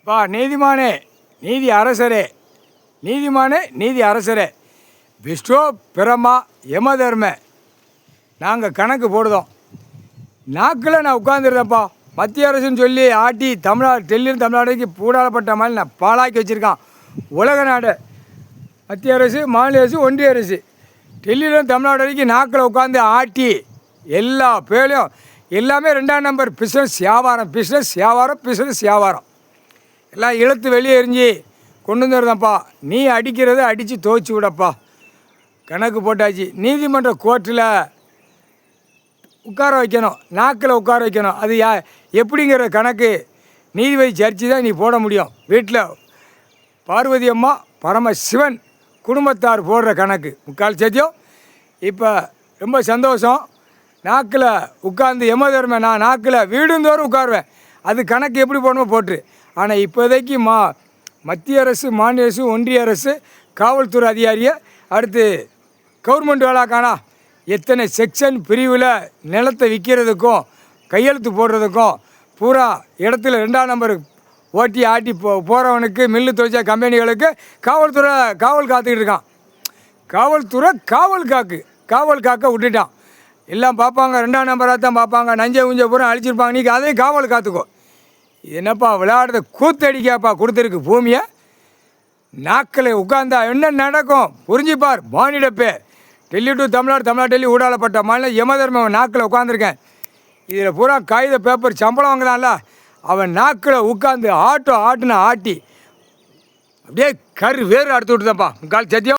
அப்பா நீதிமானே, நீதி அரசரே, நீதிமானே, நீதி அரசரே, விஷ்ணு பிரமா யமதர்ம நாங்கள் கணக்கு போடுதோம். நாக்கில் நான் உட்காந்துருந்தேன்ப்பா. மத்திய அரசுன்னு சொல்லி ஆட்டி தமிழ்நாடு டெல்லியில் தமிழ்நாடுக்கு பூடாலப்பட்ட மாதிரி நான் பாலாக்கி வச்சுருக்கான் உலக நாடு. மத்திய அரசு, மாநில அரசு, ஒன்றிய அரசு, டெல்லியிலும் தமிழ்நாடு வரைக்கும் நாக்கில் உட்காந்து ஆட்டி எல்லா பேரையும் எல்லாமே 2ஆம் நம்பர் பிஸ்னஸ் வியாபாரம், பிஸ்னஸ் வியாபாரம், பிஸ்னஸ் வியாபாரம் எல்லாம் இழுத்து வெளியே எரிஞ்சு கொண்டு வந்துடுறதான்ப்பா. நீ அடிக்கிறத அடித்து துவச்சி விடப்பா. கணக்கு போட்டாச்சு. நீதிமன்ற கோர்ட்டில் உட்கார வைக்கணும், நாக்கில் உட்கார வைக்கணும். அது எப்படிங்கிற கணக்கு நீதிபதி சர்ச்சை தான் நீ போட முடியும். வீட்டில் பார்வதி அம்மா பரமசிவன் குடும்பத்தார் போடுற கணக்கு முக்கால் சத்தியம். இப்போ ரொம்ப சந்தோஷம். நாக்கில் உட்காந்து யமதர்ம நான் நாக்கில் வீடுந்தோறும் உட்காருவேன். அது கணக்கு எப்படி போடணுமோ போட்டு. ஆனால் இப்போதைக்கு மத்திய அரசு, மாநில அரசு, ஒன்றிய அரசு, காவல்துறை அதிகாரியை அடுத்து கவர்மெண்ட் வேலைக்கானா எத்தனை செக்ஷன் பிரிவில் நிலத்தை விற்கிறதுக்கும் கையெழுத்து போடுறதுக்கும் பூரா இடத்துல 2ஆம் நம்பர் ஓட்டி ஆட்டி போகிறவனுக்கு மில்லு துவைச்ச கம்பெனிகளுக்கு காவல்துறை காவல் காத்துக்கிட்டு இருக்கான். காவல்துறை காவல் காக்க விட்டுட்டான். எல்லாம் பார்ப்பாங்க, 2ஆம் நம்பராக தான் பார்ப்பாங்க. நஞ்சை உஞ்ச பூரா அழிச்சிருப்பாங்க. நீ அதையும் காவல் காத்துக்கோ. என்னப்பா விளையாடுறத கூத்தடிக்காப்பா கொடுத்துருக்கு பூமியை. நாக்கில் உட்காந்தா என்ன நடக்கும் புரிஞ்சுப்பார். மானிடப்பே டெல்லி டு தமிழ்நாடு, தமிழ்நாடு டெல்லி ஊடாலப்பட்ட மாநிலம் யமதர்மன் நாக்கில் உட்காந்துருக்கேன். இதில் பூரா காகித பேப்பர் சம்பளம் வாங்கினான்ல, அவன் நாக்கில் உட்காந்து ஆட்டி அப்படியே வேறு அறுத்து விட்டுதான்ப்பா. முக்கால் சத்தியம்.